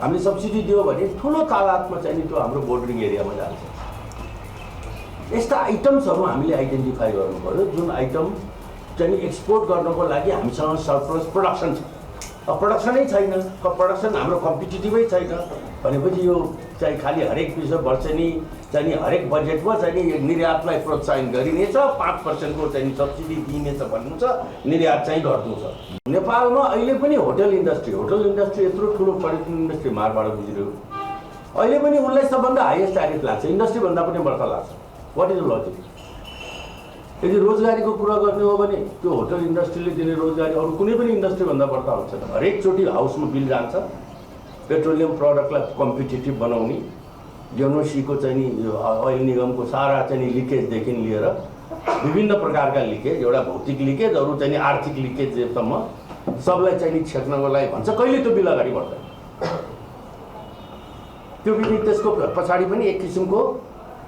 हामीले सब्सिडी दियो भने ठुलो तादादमा चाहिँ नि त्यो हाम्रो बोर्डरिङ एरियामा जान्छ। यस्ता आइटम्सहरू हामीले आइडेन्टिफाई गर्नु पर्यो जुन आइटम चाहिँ एक्सपोर्ट गर्नको लागि हामीसँग सरप्लस प्रोडक्सन छ। अब प्रोडक्सनै छैन, प्रोडक्सन हाम्रो कम्पिटिटिभै छैन भनेपछि यो चाहिँ खालि हरेक वर्षेनी चाहिँ नि हरेक बजेटमा चाहिँ नि निर्यातलाई प्रोत्साहन गरिनेछ, 5% को चाहिँ सब्सिडी दिइनेछ भन्नु छ, निर्यात चाहिँ गर्नु छ। नेपालमा अहिले पनि होटल इन्डस्ट्री यत्रो ठुलो पर्यटन इन्डस्ट्री मारबाट गुज्रियो, अहिले पनि उसलाई सबभन्दा हाइएस्ट ट्यारिफ लाग्छ, इन्डस्ट्रीभन्दा पनि बढ्ता लाग्छ। What is the logic? यदि रोजगारीको कुरा गर्ने हो भने त्यो होटल इन्डस्ट्रीले दिने रोजगारी अरू कुनै पनि इन्डस्ट्रीभन्दा बढ्ता हुन्छ। हरेकचोटि हाउसमा बिल जान्छ, पेट्रोलियम प्रडक्टलाई कम्पिटिटिभ बनाउने, जेनोसीको चाहिँ नि ओइल निगमको सारा चाहिँ नि लिकेजदेखि लिएर विभिन्न प्रकारका लिकेज, एउटा भौतिक लिकेज, अरू चाहिँ नि आर्थिक लिकेजसम्म सबलाई चाहिँ नि छेक्नको लागि भन्छ। कहिले त्यो बिल अगाडि बढ्दैन, त्यो बिल त्यसको पछाडि पनि एक किसिमको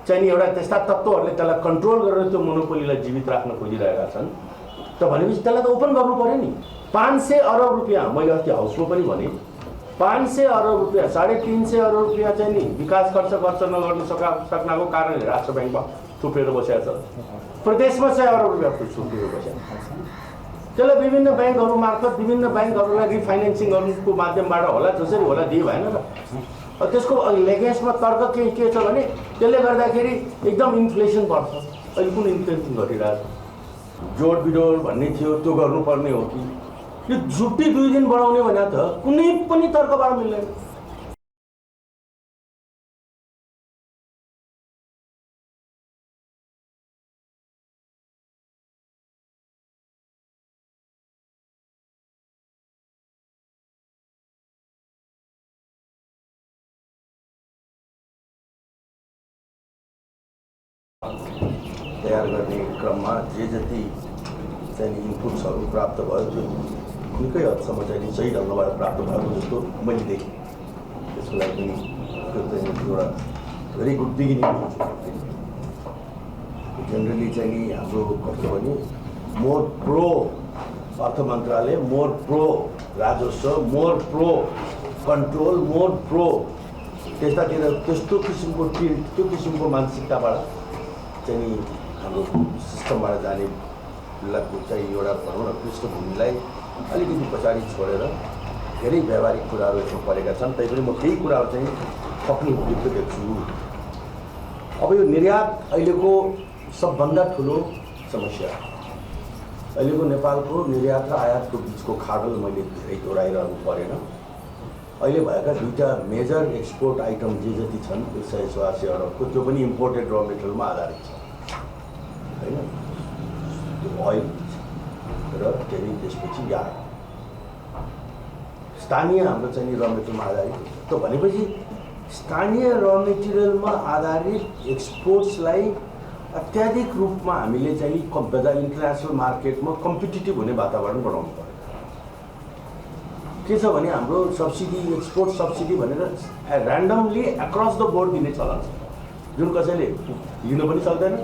चाहिँ नि एउटा त्यस्ता तत्त्वहरूले त्यसलाई कन्ट्रोल गरेर त्यो मोनोपोलीलाई जीवित राख्न खोजिरहेका छन्। त भनेपछि त्यसलाई त ओपन गर्नु पऱ्यो नि। 500 अरब रुपियाँ, मैले अस्ति हाउसमा पनि भने 500 अरब रुपियाँ, 350 अरब रुपियाँ चाहिँ नि विकास खर्च नगर्नु सक्नको कारणले राष्ट्र ब्याङ्कमा थुप्रेर बसेको छ। प्रदेशमा 100 अरब रुपियाँ थुप्रेर बसेको छ। त्यसलाई विभिन्न ब्याङ्कहरू मार्फत विभिन्न ब्याङ्कहरूलाई रिफाइनेन्सिङ गर्नुको माध्यमबाट होला, जसरी होला दिए भएन र। त्यसको लेगेन्समा तर्क के छ भने त्यसले गर्दाखेरि एकदम इन्फ्लेसन बढ्छ। अहिले कुन इन्फ्लेसन घटिरहेको छ? जोड बिजोड भन्ने थियो, त्यो गर्नुपर्ने हो कि यो छुट्टी 2 दिन बढाउने भने त कुनै पनि तर्कबाट मिल्दैन। तयार गर्ने क्रममा जे जति चाहिँ इनपुट्सहरू प्राप्त भयो त्यो निकै हदसम्म चाहिँ सही ढङ्गबाट प्राप्त भएको जस्तो मैले देखेँ। त्यसको लागि पनि एउटा भेरी गुड बिगिनिङ हुन्छ। जेनरली चाहिँ नि हाम्रो कस्तो भने मोर प्रो अर्थ मन्त्रालय, मोर प्रो राजस्व, more pro control, more pro त्यस्तातिर त्यस्तो किसिमको टिल्ट, त्यो किसिमको मानसिकताबाट चाहिँ हाम्रो सिस्टमबाट जाने चाहिँ एउटा भनौँ न पृष्ठभूमिलाई अलिकति पछाडि छोडेर धेरै व्यावहारिक कुराहरू यसमा परेका छन्। तैपनि म केही कुराहरू चाहिँ थप्ने उपयुक्त देख्छु। अब यो निर्यात अहिलेको सबभन्दा ठुलो समस्या, अहिलेको नेपालको निर्यात र आयातको बिचको खाडल मैले धेरै दोहोऱ्याइरहनु परेन। अहिले भएका 2टा मेजर एक्सपोर्ट आइटम जे जति छन् 180 अरबको, त्यो पनि इम्पोर्टेड र मेटेरियलमा आधारित छ होइन। त्यो ओइल र त्यही त्यसपछि यार्ड स्थानीय हाम्रो चाहिँ नि र मेटेरियलमा आधारित। त भनेपछि स्थानीय र मेटेरियलमा आधारित एक्सपोर्ट्सलाई अत्याधिक रूपमा हामीले चाहिँ इन्टरनेसनल मार्केटमा कम्पिटिटिभ हुने वातावरण बनाउनु पर्यो। के छ भने हाम्रो सब्सिडी, एक्सपोर्ट सब्सिडी भनेर ऱ्यान्डमली अक्रस द बोर्ड दिने चलन छ, जुन कसैले लिनु पनि सक्दैन,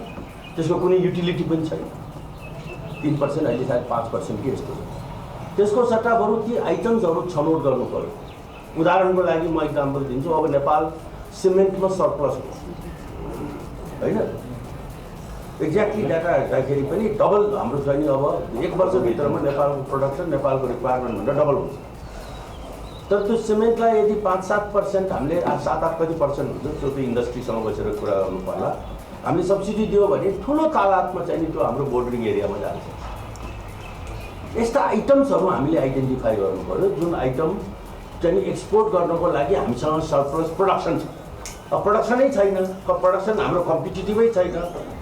त्यसको कुनै युटिलिटी पनि छैन। 3% अहिले सायद 5% के यस्तो छ। त्यसको सट्टा बरु ती आइटम्सहरू छनौट गर्नु पर्यो। उदाहरणको लागि म इक्जाम्पल दिन्छु। अब नेपाल सिमेन्टमा सरप्लस हो होइन, एक्ज्याक्टली डाटा हेर्दाखेरि पनि डबल हाम्रो चाहिँ अब 1 वर्षभित्रमा नेपालको प्रोडक्सन नेपालको रिक्वायरमेन्टभन्दा डबल हुन्छ। तर त्यो सिमेन्टलाई यदि 5-7% हामीले 7-8 कति पर्सेन्ट हुन्छ, त्यो त इन्डस्ट्रीसँग बसेर कुरा गर्नु पर्ला, हामीले सब्सिडी दियो भने ठुलो तादादमा चाहिँ त्यो हाम्रो बोर्डरिङ एरियामा जान्छ। यस्ता आइटम्सहरू हामीले आइडेन्टिफाई गर्नु पर्यो जुन आइटम चाहिँ एक्सपोर्ट गर्नको लागि हामीसँग सरप्लस प्रोडक्सन छ। अब प्रोडक्सनै छैन, प्रोडक्सन हाम्रो कम्पिटिटिभै छैन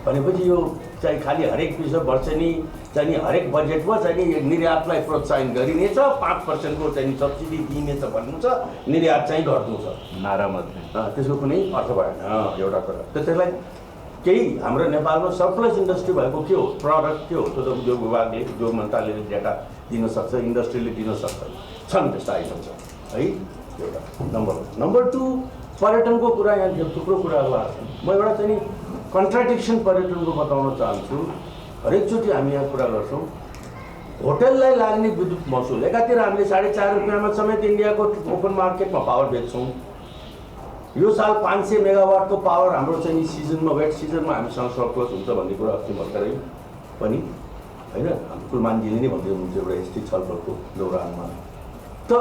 भनेपछि यो चाहिँ खालि हरेक वर्षेनी चाहिँ हरेक बजेटमा चाहिँ निर्यातलाई प्रोत्साहन गरिनेछ, 5% को चाहिँ सब्सिडी दिइनेछ भन्नु छ, निर्यात चाहिँ गर्नु छ नारा मात्रै, त्यसको कुनै अर्थ भएन। एउटा कुरा त्यसलाई केही हाम्रो नेपालमा सरप्लस इन्डस्ट्री भएको के हो, प्रडक्ट के हो, त्यो त उद्योग विभागले, उद्योग मन्त्रालयले डेटा दिन सक्छ, इन्डस्ट्रीले दिन सक्छ, छन् त्यस्ता आइटम छ है। एउटा नम्बर 2 पर्यटनको कुरा। यहाँ थुप्रो कुराहरू आएको छ। म एउटा चाहिँ कन्ट्राडिक्सन पर्यटनको बताउन चाहन्छु। हरेकचोटि हामी यहाँ कुरा गर्छौँ होटललाई लाग्ने विद्युत महसुल एकातिर हामीले 4.5 रुपियाँमा समेत इन्डियाको ओपन मार्केटमा पावर बेच्छौँ। यो साल 500 मेगावाटको पावर हाम्रो चाहिँ सिजनमा वेट सिजनमा हामीसँग सरप्लस हुन्छ भन्ने कुरा अस्ति भर्खरै पनि होइन कुलमानजीले नै भन्दै हुनुहुन्छ एउटा यस्तै छलफलको दौरानमा। त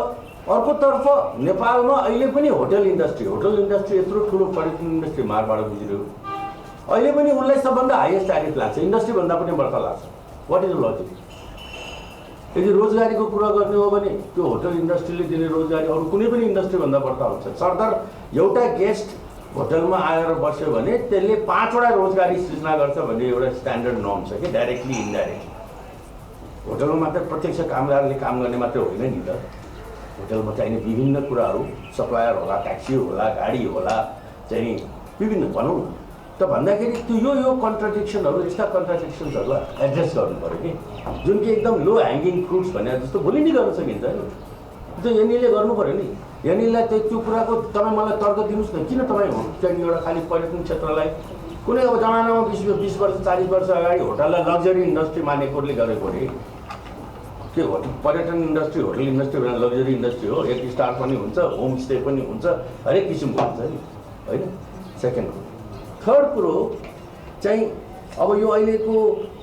अर्कोतर्फ नेपालमा अहिले पनि होटल इन्डस्ट्री यत्रो ठुलो पर्यटन इन्डस्ट्री मारबाट गुज्रियो, अहिले पनि उसलाई सबभन्दा हाइएस्ट ट्यारिफ लाग्छ, इन्डस्ट्रीभन्दा पनि बढ्ता लाग्छ। What is the logic? यदि रोजगारीको कुरा गर्ने हो भने त्यो होटल इन्डस्ट्रीले दिने रोजगारी अरू कुनै पनि इन्डस्ट्रीभन्दा बढ्ता हुन्छ। सरदर एउटा गेस्ट होटलमा आएर बस्यो भने त्यसले 5वटा रोजगारी सृजना गर्छ भन्ने एउटा स्ट्यान्डर्ड नर्म छ कि डाइरेक्टली इन्डाइरेक्टली। होटलमा मात्र प्रत्यक्ष कामदारले काम गर्ने मात्र होइन नि त, होटलमा चाहिने विभिन्न कुराहरू सप्लायर होला, ट्याक्सी होला, गाडी होला, चाहिँ विभिन्न भनौँ न। त भन्दाखेरि त्यो यो कन्ट्राडिक्सनहरू यस्ता कन्ट्राडिक्सन्सहरूलाई एड्रेस गर्नु पऱ्यो कि जुन कि एकदम लो ह्याङ्गिङ फ्रुट्स भने जस्तो भोलि नै गर्न सकिन्छ नि। त्यो एनईले गर्नु पऱ्यो नि। एनईलाई त्यो कुराको तपाईँ मलाई तर्क दिनुहोस् न, किन तपाईँ चाहिँ एउटा खालि पर्यटन क्षेत्रलाई कुनै अब जमानामा 20 वर्ष 40 वर्ष अगाडि होटललाई लग्जरी इन्डस्ट्री मानेकोले गरेको अरे के हो? पर्यटन इन्डस्ट्री होटल इन्डस्ट्री भनेर लग्जरी इन्डस्ट्री हो, 1 स्टार पनि हुन्छ, होमस्टे पनि हुन्छ, हरेक किसिमको हुन्छ नि होइन। सेकेन्ड कुरो, थर्ड कुरो चाहिँ अब यो अहिलेको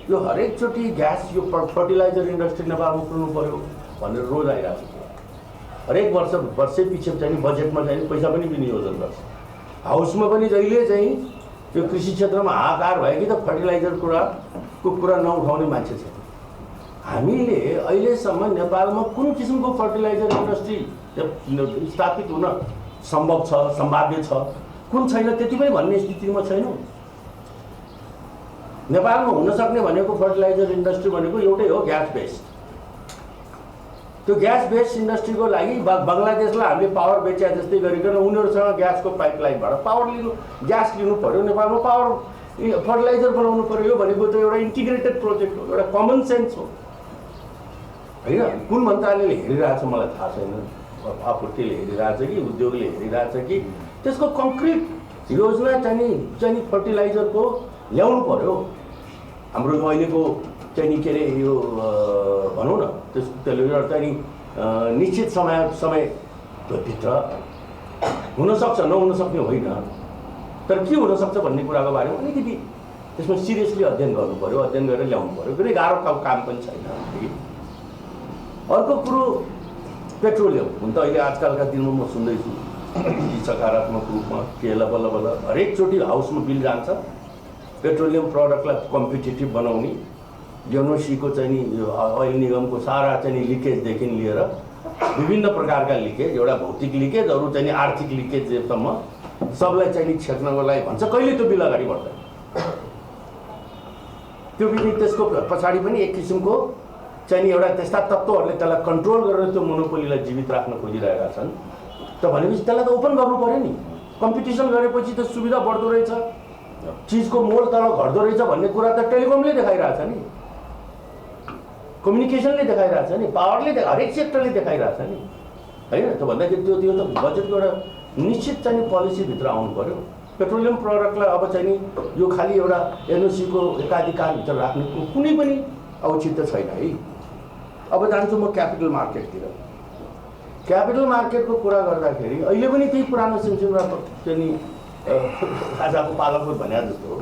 यो हरेकचोटि ग्यास यो फर्टिलाइजर इन्डस्ट्री नेपालमा पुर्नु पऱ्यो भनेर रोज आइरहेको छ। हरेक वर्षै पछि चाहिँ बजेटमा चाहिँ पैसा पनि विनियोजन गर्छ। हाउसमा पनि जहिले चाहिँ यो कृषि क्षेत्रमा हाहाकार भयो कि त फर्टिलाइजरको कुरा नउठाउने मान्छे छ। हामीले अहिलेसम्म नेपालमा कुन किसिमको फर्टिलाइजर इन्डस्ट्री स्थापित हुन सम्भव छ, सम्भाव्य छ, कुन छैन त्यति पनि भन्ने स्थितिमा छैनौँ। नेपालमा हुन सक्ने भनेको फर्टिलाइजर इन्डस्ट्री भनेको एउटै हो, ग्यास बेस्ड। त्यो ग्यास बेस्ड इन्डस्ट्रीको लागि बङ्गलादेशलाई हामीले पावर बेच्या जस्तै गरिकन उनीहरूसँग ग्यासको पाइपलाइनबाट ग्यास लिनु पऱ्यो। नेपालमा पावर फर्टिलाइजर बनाउनु पऱ्यो। यो भनेको त एउटा इन्टिग्रेटेड प्रोजेक्ट हो, एउटा कमन सेन्स हो होइन। कुन मन्त्रालयले हेरिरहेछ मलाई थाहा छैन, आपूर्तिले हेरिरहेछ कि उद्योगले हेरिरहेछ कि त्यसको कङ्क्रिट योजना चाहिँ फर्टिलाइजरको ल्याउनु पऱ्यो। हाम्रो अहिलेको चाहिँ के अरे यो भनौँ न त्यसले चाहिँ निश्चित समयभित्र हुनसक्छ, नहुन सक्ने होइन, तर के हुनसक्छ भन्ने कुराको बारेमा अलिकति त्यसमा सिरियसली अध्ययन गर्नु पऱ्यो, अध्ययन गरेर ल्याउनु पऱ्यो। कुनै गाह्रो काम पनि छैन। अर्को कुरो पेट्रोलियम हुन त अहिले आजकलका दिनमा म सुन्दैछु सकारात्मक रूपमा के बल्ल बल्ल हरेकचोटि हाउसमा बिल जान्छ पेट्रोलियम प्रडक्टलाई कम्पिटेटिभ बनाउने। एनओसीको चाहिँ यो ओइल निगमको सारा चाहिँ लिकेजदेखि लिएर विभिन्न प्रकारका लिकेज, एउटा भौतिक लिकेज, अरू चाहिँ आर्थिक लिकेजसम्म सबलाई चाहिँ छेक्नको लागि भन्छ। कहिले त्यो बिल अगाडि बढ्दैन। त्यो पनि त्यसको पछाडि पनि एक किसिमको चाहिँ एउटा त्यस्ता तत्त्वहरूले त्यसलाई कन्ट्रोल गरेर त्यो मोनोपोलीलाई जीवित राख्न खोजिरहेका छन्। त भनेपछि त्यसलाई त ओपन गर्नु पऱ्यो नि। कम्पिटिसन गरेपछि त सुविधा बढ्दो रहेछ, चिजको मोल तल घट्दो रहेछ भन्ने कुरा त टेलिकमले देखाइरहेछ नि, कम्युनिकेसनले देखाइरहेछ नि, पावरले हरेक सेक्टरले देखाइरहेछ नि होइन। त भन्दाखेरि त्यो त बजेटको एउटा निश्चित चाहिँ पोलिसीभित्र आउनु पऱ्यो। पेट्रोलियम प्रडक्टलाई अब चाहिँ यो खालि एउटा एनओसीको एकाधिकारभित्र राख्ने कुनै पनि औचित्य छैन है। अब जान्छु म क्यापिटल मार्केटतिर। क्यापिटल मार्केटको कुरा गर्दाखेरि अहिले पनि त्यही पुरानो सिमसिममा चाहिँ राजाको पालकको भने जस्तो हो,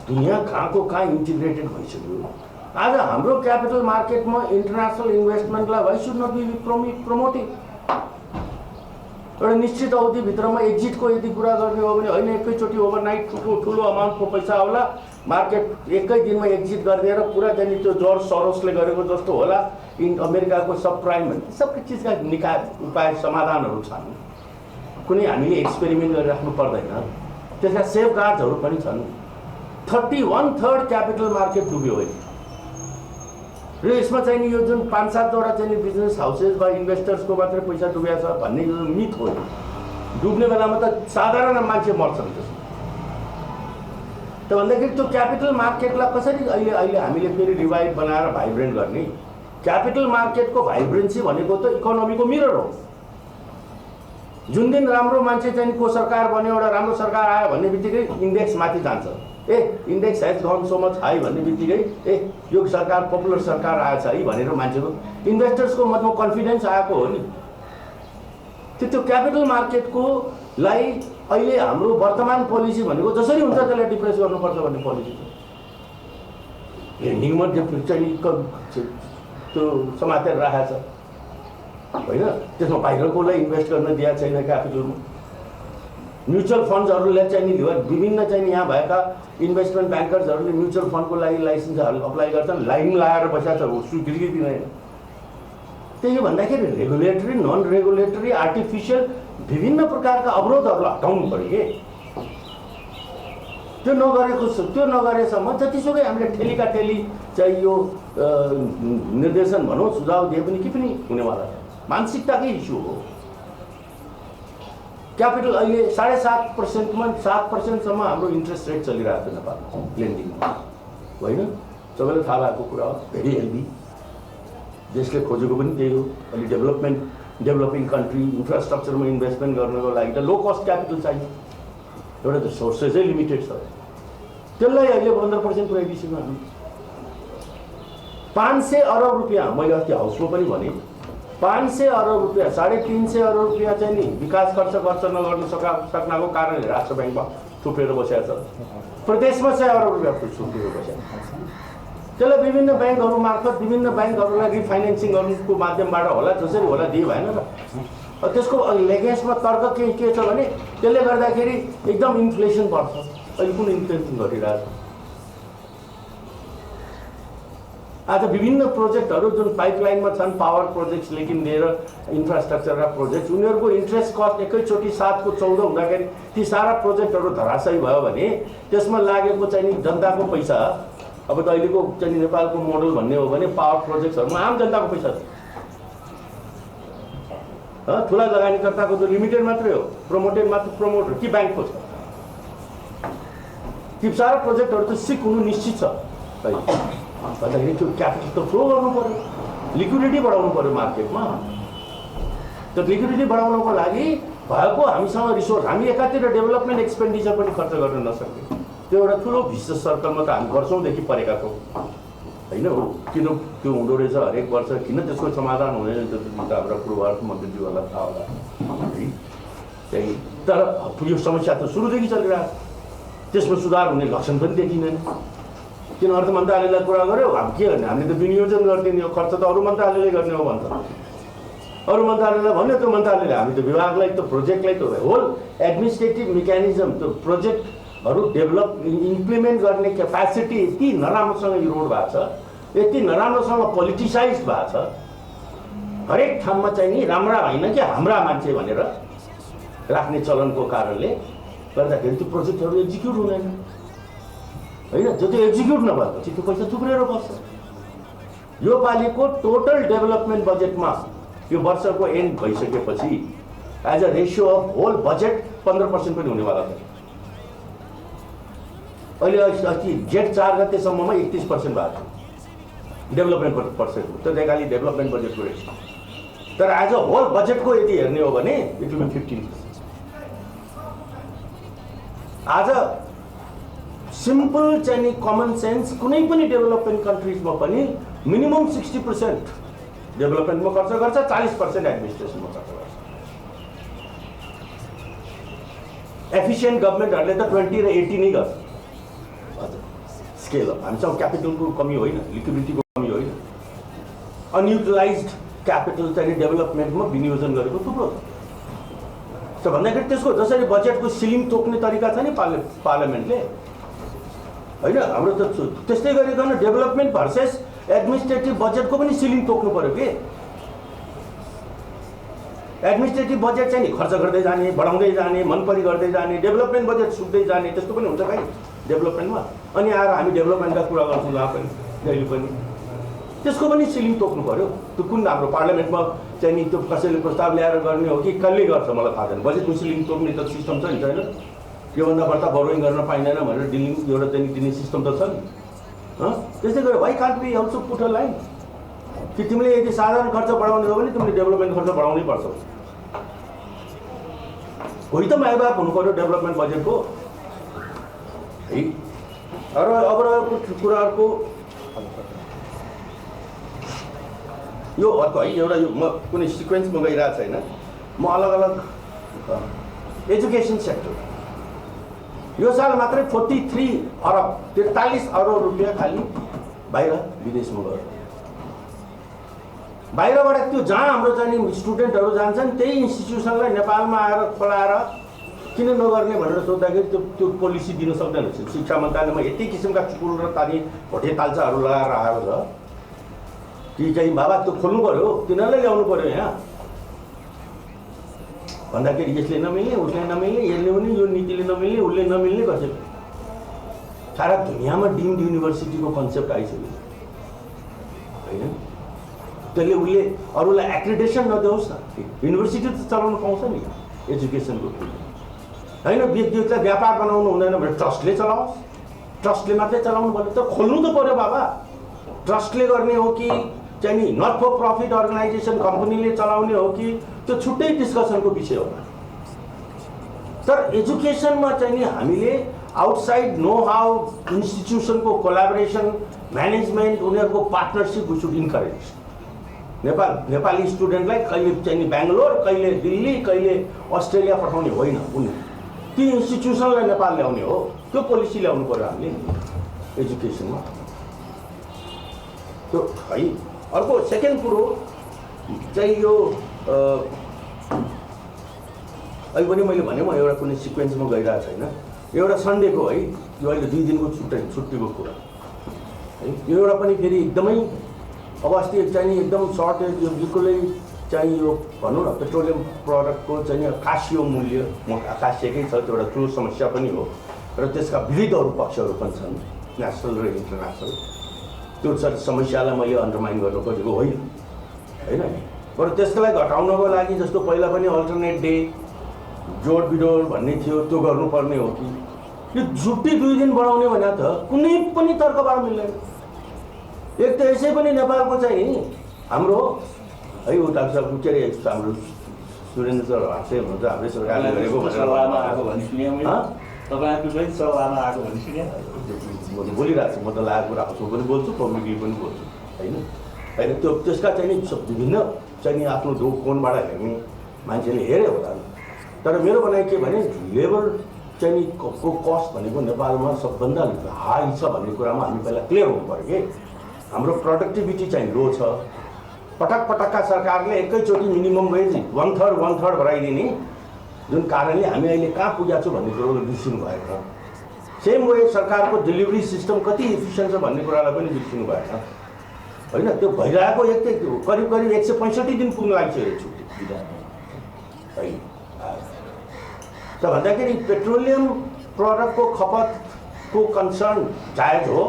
दुनियाँ कहाँको कहाँ इन्टिग्रेटेड भइसक्यो। आज हाम्रो क्यापिटल मार्केटमा इन्टरनेसनल इन्भेस्टमेन्टलाई why should not be promoting. एउटा निश्चित अवधिभित्रमा एक्जिटको यदि कुरा गर्ने हो भने होइन एकैचोटि ओभरनाइट ठुलो अमाउन्टको पैसा आउला, मार्केट एकै दिनमा एक्जिट गरिदिएर पुरा चाहिँ त्यो जर्ज सोरोसले गरेको जस्तो होला। अमेरिकाको सब प्राइम सबै चिजका निकाय उपाय समाधानहरू छन्। कुनै हामीले एक्सपेरिमेन्ट गरिराख्नु पर्दैन, त्यसका सेफगार्ड्सहरू पनि छन्। 31/3 क्यापिटल मार्केट डुब्यो अहिले र यसमा चाहिँ यो जुन 5-7वटा चाहिँ बिजनेस हाउसेस वा इन्भेस्टर्सको मात्रै पैसा डुबेको छ भन्ने यो मिथ हो। डुब्ने बेलामा त साधारण मान्छे मर्छन् त्यसमा। त भन्दाखेरि त्यो क्यापिटल मार्केटलाई कसरी अहिले हामीले फेरि रिभाइभ बनाएर भाइब्रेन्ट गर्ने। क्यापिटल मार्केटको भाइब्रेन्सी भनेको त इकोनोमीको मिरर हो। जुन दिन राम्रो मान्छे चाहिँ को सरकार बन्यो, एउटा राम्रो सरकार आयो भन्ने बित्तिकै इन्डेक्स माथि जान्छ। A index has gone so much high भन्ने बित्तिकै ए यो सरकार पपुलर सरकार आएछ है भनेर मान्छेको इन्भेस्टर्सको मनमा कन्फिडेन्स आएको हो नि। त्यो क्यापिटल मार्केटको लाई अहिले हाम्रो वर्तमान पोलिसी भनेको जसरी हुन्छ त्यसलाई डिप्रेस गर्नुपर्छ भन्ने पोलिसी छ। लेन्डिङमा चाहिँ त्यो समातेर राखेको छ होइन, त्यसमा बाहिरकोलाई इन्भेस्ट गर्न दिएको छैन क्यापिटलमा। म्युचुअल फन्ड्सहरूले चाहिँ नि विभिन्न चाहिँ यहाँ भएका इन्भेस्टमेन्ट ब्याङ्कर्सहरूले म्युचुअल फन्डको लागि लाइसेन्सहरू अप्लाई गर्छन्, लाइन लगाएर बसेको छ, स्वीकृति दिँदैन। त्यही भन्दाखेरि रेगुलेटरी नन रेगुलेटरी आर्टिफिसियल विभिन्न प्रकारका अवरोधहरूलाई हटाउनु पऱ्यो कि त्यो नगरेसम्म जतिसुकै हामीले ठेलीका ठेली चाहिँ यो निर्देशन भनौँ सुझाव दिए पनि के पनि हुनेवाला छ। मानसिकताकै इस्यु हो। क्यापिटल अहिले 7.5%मा 7%सम्म हाम्रो इन्ट्रेस्ट रेट चलिरहेको छ नेपालमा लेन्डिङमा होइन, सबैलाई थाहा भएको कुरा हो। भेरी हेल्दी देशले खोजेको पनि त्यही हो। अहिले डेभलपिङ कन्ट्री इन्फ्रास्ट्रक्चरमा इन्भेस्टमेन्ट गर्नको लागि त लो कस्ट क्यापिटल चाहियो। एउटा त सोर्सेसै लिमिटेड छ, त्यसलाई अहिले 15% पुऱ्याइदिइसक्यौँ हामी। 500 अरब रुपियाँ मैले अस्ति हाउसमा पनि भने 500 अरब रुपियाँ 350 अरब रुपियाँ चाहिँ नि विकास खर्च नगर्न सक्नको कारणले राष्ट्र ब्याङ्कमा थुप्रेर बसेको छ। प्रदेशमा 100 अरब रुपियाँ थुप्रेर बसेको छ। त्यसलाई विभिन्न ब्याङ्कहरू मार्फत विभिन्न ब्याङ्कहरूलाई रिफाइनेन्सिङ गर्नुको माध्यमबाट होला जसरी होला दिए भएन र त्यसको लेगेन्समा तर्क के छ भने त्यसले गर्दाखेरि एकदम इन्फ्लेसन बढ्छ। अहिले कुन इन्फ्लेसन घटिरहेको छ? आज विभिन्न प्रोजेक्टहरू जुन पाइपलाइनमा छन् पावर प्रोजेक्ट्सदेखि लिएर इन्फ्रास्ट्रक्चरका प्रोजेक्ट उनीहरूको इन्ट्रेस्ट कस्ट एकैचोटि 7 को 14 हुँदाखेरि ती सारा प्रोजेक्टहरू धराशयी भयो भने त्यसमा लागेको चाहिँ नि जनताको पैसा अब त अहिलेको चाहिँ नेपालको मोडल भन्ने हो भने पावर प्रोजेक्ट्सहरूमा आम जनताको पैसा छ। ठुला लगानीकर्ताको त लिमिटेड मात्रै हो, प्रमोटेड मात्र प्रमोटर कि ब्याङ्कको छ। ती सारा प्रोजेक्टहरू त सिक हुनु निश्चित छ। भन्दाखेरि त्यो क्यापिटल त फ्लो गर्नु पर्यो, लिक्विडिटी बढाउनु पर्यो मार्केटमा। त्यो लिक्विडिटी बढाउनको लागि भएको हामीसँग रिसोर्स हामी एकातिर डेभलपमेन्ट एक्सपेन्डिचर पनि खर्च गर्न नसक्ने त्यो एउटा ठुलो भिसियस सर्कलमा त हामी वर्षौँदेखि परेका छौँ होइन। हो किन त्यो हुँदो रहेछ हरेक वर्ष, किन त्यसको समाधान हुँदैन त्यो त हाम्रो पूर्वार्थ मन्त्रीज्यूहरूलाई थाहा होला है त्यही। तर यो समस्या त सुरुदेखि चलिरहेको छ, त्यसमा सुधार हुने लक्षण पनि देखिँदैन। किन अर्थ मन्त्रालयलाई कुरा गर्यो हामी के गर्ने, हामीले त विनियोजन गरिदिने हो, खर्च त अरू मन्त्रालयले गर्ने हो भन्छ। अरू मन्त्रालयलाई भन्यो त्यो मन्त्रालयले हामी त विभागलाई त प्रोजेक्टलाई त होल एडमिनिस्ट्रेटिभ मेकानिजम त्यो प्रोजेक्टहरू डेभलप इम्प्लिमेन्ट गर्ने क्यापासिटी यति नराम्रोसँग इरोड भएको छ, यति नराम्रोसँग पोलिटिसाइज भएको छ। हरेक ठाउँमा चाहिँ नि राम्रा होइन कि हाम्रा मान्छे भनेर राख्ने चलनको कारणले गर्दाखेरि त्यो प्रोजेक्टहरू एक्जिक्युट हुँदैन होइन। जो त्यो एक्जिक्युट नभएपछि त्यो पैसा थुप्रेर बस्छ। यो पालिको टोटल डेभलपमेन्ट बजेटमा यो वर्षको एन्ड भइसकेपछि as a ratio of whole budget 15% पनि हुनेवाला छ। अहिले अस्ति जेठ 4 गतेसम्ममा 31% भएको छ डेभलपमेन्ट पर्सेन्ट, त्यो नेपाली डेभलपमेन्ट बजेटको रेसियो। तर एज अ होल बजेटको यदि हेर्ने हो भने इट विल बी 15%। आज सिम्पल चाहिँ नि कमन सेन्स कुनै पनि डेभलपमेन्ट कन्ट्रिजमा पनि मिनिमम 60% डेभलपमेन्टमा खर्च गर्छ, 40% एडमिनिस्ट्रेसनमा खर्च गर्छ। एफिसियन्ट गभर्मेन्टहरूले त 20 र 80 नै गर्छ। हजुर स्केल अप हामीसँग क्यापिटलको कमी होइन, लिक्विडिटीको कमी होइन, अनयुटिलाइज्ड क्यापिटल चाहिँ डेभलपमेन्टमा विनियोजन गरेको थुप्रो छ। भन्दाखेरि त्यसको जसरी बजेटको सिलिङ तोक्ने तरिका छ नि पार्लियामेन्टले होइन, हाम्रो त त्यस्तै गरिकन डेभलपमेन्ट भर्सेस एडमिनिस्ट्रेटिभ बजेटको पनि सिलिङ तोक्नु पर्यो कि। एडमिनिस्ट्रेटिभ बजेट चाहिँ नि खर्च गर्दै जाने, बढाउँदै जाने, मनपरी गर्दै जाने, डेभलपमेन्ट बजेट सुक्दै जाने, त्यस्तो पनि हुन्छ कहीँ डेभलपमेन्टमा। अनि आएर हामी डेभलपमेन्टका कुरा गर्छौँ जहाँ पनि जहिले पनि, त्यसको पनि सिलिङ तोक्नु पर्यो। त्यो कुन हाम्रो पार्लियामेन्टमा चाहिँ नि त्यो कसैले प्रस्ताव ल्याएर गर्ने हो कि कसले गर्छ मलाई थाहा छैन। बजेटको सिलिङ तोक्ने त सिस्टम छ नि, छैन? योभन्दा बढ्ता बोरोइङ गर्न पाइँदैन भनेर डिलिङ एउटा चाहिँ दिने सिस्टम त छ नि। त्यस्तै गरेर why can't be also put a line कि तिमीले यदि साधारण खर्च बढाउने हो भने तिमीले डेभलपमेन्ट खर्च बढाउनै पर्छ। कोही त मायाबाप हुनु पर्यो डेभलपमेन्ट बजेटको है। र अब रहेको कुराहरूको यो अर्को है एउटा यो म कुनै सिक्वेन्समा गइरहेको छैन, म अलग अलग एजुकेसन सेक्टर यो साल मात्रै 43 अरब 43 अरब रुपियाँ खालि बाहिर विदेशमा गयो। बाहिरबाट त्यो जहाँ हाम्रो चाहिँ स्टुडेन्टहरू जान्छन् त्यही इन्स्टिट्युसनलाई नेपालमा आएर खोलाएर किन नगर्ने भनेर सोद्धाखेरि त्यो पोलिसी दिन सक्दैन। शिक्षा मन्त्रालयमा यति किसिमका चुकुल र तानी भोटे ताल्चाहरू लगाएर आएको छ कि चाहिँ बाबा त्यो खोल्नु पऱ्यो, तिनीहरूलाई ल्याउनु पऱ्यो यहाँ भन्दाखेरि यसले नमिल्ने, उसले नमिल्ने, यसले पनि यो नीतिले नमिल्ने, उसले नमिल्ने कसैले। सारा दुनियाँमा डिम्ड युनिभर्सिटीको कन्सेप्ट आइसक्यो होइन। त्यसले उसले अरूलाई एक्रिडेसन नदेओस् न, युनिभर्सिटी त चलाउनु पाउँछ नि एजुकेसनको होइन। व्यक्तिलाई व्यापार बनाउनु हुँदैन भने ट्रस्टले चलाओस्, ट्रस्टले मात्रै चलाउनु पर्यो। त खोल्नु त पऱ्यो बाबा, ट्रस्टले गर्ने हो कि चाहिँ नि नट फर प्रफिट अर्गनाइजेसन कम्पनीले चलाउने हो कि त्यो छुट्टै डिस्कसनको विषय हो। तर एजुकेसनमा चाहिँ नि हामीले आउटसाइड नो हाउ इन्स्टिट्युसनको कोलाबोरेसन, म्यानेजमेन्ट, उनीहरूको partnership we should encourage. Nepali स्टुडेन्टलाई कहिले चाहिँ नि बेङ्गलोर, कहिले दिल्ली, कहिले अस्ट्रेलिया पठाउने होइन, उनी ती इन्स्टिट्युसनलाई नेपाल ल्याउने हो। त्यो पोलिसी ल्याउनु पर्यो हामीले एजुकेसनमा त्यो है। अर्को सेकेन्ड कुरो चाहिँ यो अहिले पनि मैले भने म एउटा कुनै सिक्वेन्समा गइरहेको छैन। एउटा सन्डेको है यो अहिले 2 दिनको छुट्टीको कुरा है। यो एउटा पनि फेरि एकदमै अब अस्ति चाहिँ एकदम सर्टेज यो बिल्कुलै चाहिँ यो भनौँ न पेट्रोलियम प्रडक्टको चाहिँ आकाशीय मूल्य आकाशीयकै छ, त्यो एउटा ठुलो समस्या पनि हो र त्यसका विविधहरू पक्षहरू पनि छन् नेसनल र इन्टरनेसनल। त्यो समस्यालाई मैले अन्डरमाइन गर्न खोजेको होइन होइन। तर त्यसको लागि घटाउनको लागि जस्तो पहिला पनि अल्टरनेट डे जोड बिजोड भन्ने थियो, त्यो गर्नुपर्ने हो कि यो छुट्टी 2 दिन बढाउने भने त कुनै पनि तर्कबाट मिल्दैन। एक त यसै पनि नेपालको चाहिँ हाम्रो है उता के अरे हाम्रो सुरेन्द्र सर हाँस्दै हुनुहुन्छ, हाम्रै सरकारले गरेको बोलिरहेको छु। म त लागेको कुरा आफू पनि बोल्छु, पब्लिकली पनि बोल्छु होइन होइन। त्यो त्यसका चाहिँ नि विभिन्न चाहिँ नि आफ्नो कोणबाट हेर्ने मान्छेले हेऱ्यो होला। तर मेरो भनाइ के भने लेबर चाहिँ को कस्ट भनेको नेपालमा सबभन्दा हाई छ भन्ने कुरामा हामी पहिला क्लियर हुनु पऱ्यो कि हाम्रो प्रोडक्टिभिटी चाहिँ लो छ। पटकका सरकारले एकैचोटि मिनिमम वेज 1/3 बढाइदिने जुन कारणले हामी अहिले कहाँ पुगेका छौँ भन्ने कुरो बिर्सिनु भएको। सेम वे सरकारको डेलिभरी सिस्टम कति इफिसियन्ट छ भन्ने कुरालाई पनि बिर्सिनु भएन होइन। त्यो भइरहेको करिब 165 दिन पुग्न लागिसकेको छु है। त भन्दाखेरि पेट्रोलियम प्रडक्टको खपतको कन्सर्न जायज हो,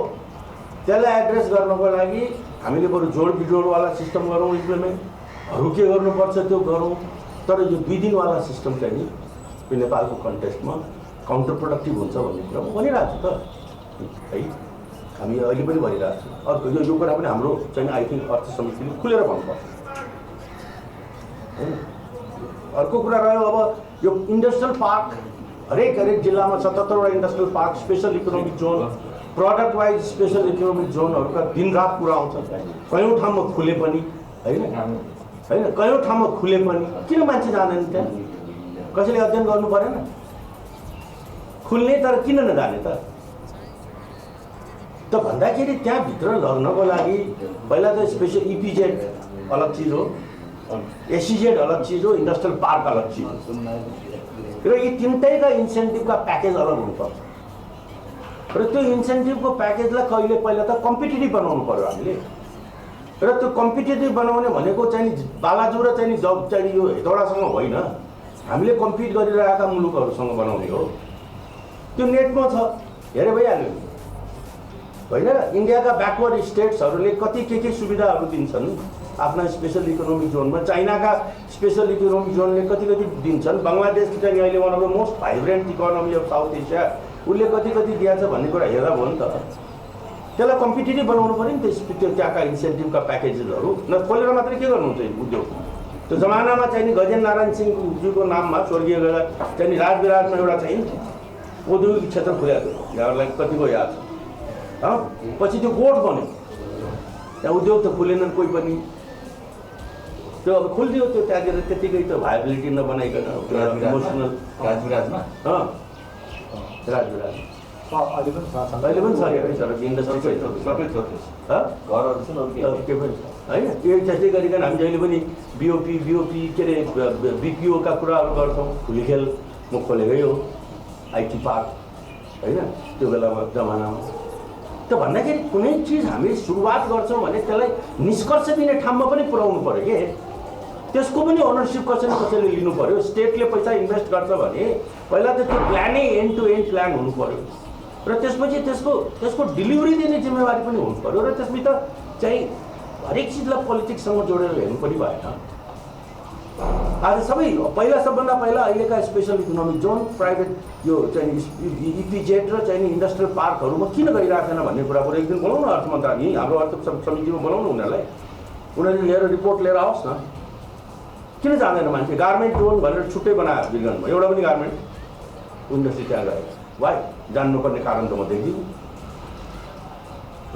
त्यसलाई एड्रेस गर्नको लागि हामीले बरु जोड बिजोडवाला सिस्टम गरौँ, इम्प्लिमेन्टहरू के गर्नुपर्छ त्यो गरौँ। तर यो 2 दिनवाला सिस्टम चाहिँ नि नेपालको कन्टेक्स्टमा काउन्टर प्रोडक्टिभ हुन्छ भन्ने कुरा म भनिरहेको छु त है। हामी अहिले पनि भनिरहेको छौँ। अर्को यो कुरा पनि हाम्रो चाहिँ आई थिङ्क अर्थ समितिले खुलेर भन्नुपर्छ होइन। अर्को कुरा रह्यो अब यो इन्डस्ट्रियल पार्क हरेक जिल्लामा 77वटा industrial park, special economic zone, product wise special economic जोनहरूका दिनरात कुरा आउँछ। कयौँ ठाउँमा खुले पनि होइन होइन, कयौँ ठाउँमा खुले पनि किन मान्छे जाँदैन त्यहाँ? कसैले अध्ययन गर्नु परेन? खुल्ने तर किन नजाने त भन्दाखेरि त्यहाँभित्र लग्नको लागि पहिला त स्पेसल इपिजेड अलग चिज हो, एसिजेड अलग चिज हो, इन्डस्ट्रियल पार्क अलग चिज हो र यी तिनटैका इन्सेन्टिभका प्याकेज अलग हुनुपर्छ। र त्यो इन्सेन्टिभको प्याकेजलाई कहिले पहिला त कम्पिटेटिभ बनाउनु पर्यो हामीले। र त्यो कम्पिटेटिभ बनाउने भनेको चाहिँ बालाजु र चाहिँ जब चाहिँ यो हेटौडासँग होइन, हामीले कम्पिट गरिरहेका मुलुकहरूसँग बनाउने हो। त्यो नेटमा छ, हेरे भइहाल्यो होइन र। इन्डियाका ब्याकवर्ड स्टेट्सहरूले कति के सुविधाहरू दिन्छन् आफ्ना स्पेसल इकोनोमिक जोनमा, चाइनाका स्पेसल इकोनोमिक जोनले कति दिन्छन्, बङ्गलादेश चाहिँ अहिले one of the most vibrant economy of south Asia उसले कति दिएछ भन्ने कुरा हेर्दा भयो नि त। त्यसलाई कम्पिटेटिभ बनाउनु पऱ्यो नि त्यो त्यहाँका इन्सेन्टिभका प्याकेजेसहरू। न खोलेर मात्रै के गर्नुहुन्छ उद्योग? त्यो जमानामा चाहिँ नि गजेन्द्र नारायण सिंहज्यूको नाममा स्वर्गीय चाहिँ नि राजविराजमा एउटा चाहिँ औद्योगिक क्षेत्र खुलेको थियो, यहाँहरूलाई कतिको याद छ पछि त्यो गोठ बन्यो, त्यहाँ उद्योग त खुलेनन् कोही पनि। त्यो अब खोलिदियो, त्यो त्यहाँनिर त्यतिकै त भाइबिलिटी नबनाइकन इमोसनल राजविराजमा राजविराज अहिले पनि छ तर इन्डस्ट्री सबै छोड्छ घरहरू छन् अरू के पनि होइन। त्यो त्यस्तै गरिकन हामी जहिले पनि बिओपी के अरे बिपिओका कुराहरू गर्छौँ। ठुली खेल म खोलेकै हो, आइटी पार्क होइन, त्यो बेलामा जमानामा। त्यो भन्दाखेरि कुनै चिज हामीले सुरुवात गर्छौँ भने त्यसलाई निष्कर्ष दिने ठाउँमा पनि पुर्याउनु पऱ्यो कि, त्यसको पनि ओनरसिप कसैले लिनु पऱ्यो। स्टेटले पैसा इन्भेस्ट गर्छ भने पहिला त त्यो प्लानै एन्ड टु एन्ड प्लान हुनु पऱ्यो र त्यसपछि त्यसको डेलिभरी दिने जिम्मेवारी पनि हुनु पऱ्यो र त्यसभित्र चाहिँ हरेक चिजलाई पोलिटिक्ससँग जोडेर हेर्नु पनि भएन। आज सबै सबभन्दा पहिला अहिलेका स्पेसल इकोनोमिक जोन प्राइभेट यो चाहिँ इपिजेड र चाहिँ इन्डस्ट्रियल पार्कहरूमा किन गइरहेको छैन भन्ने कुराको एक दिन बोलाउनु अर्थ मन्त्रालय, हाम्रो अर्थ समितिमा बोलाउनु उनीहरूलाई, उनीहरूले लिएर रिपोर्ट लिएर आओस् न। किन जाँदैन मान्छे? गार्मेन्ट जोन भनेर छुट्टै बनायो वीरगन्जमा, एउटा पनि गार्मेन्ट इन्डस्ट्री त्यहाँ गयो। वाइ? जान्नुपर्ने कारण त म देख्दिनँ।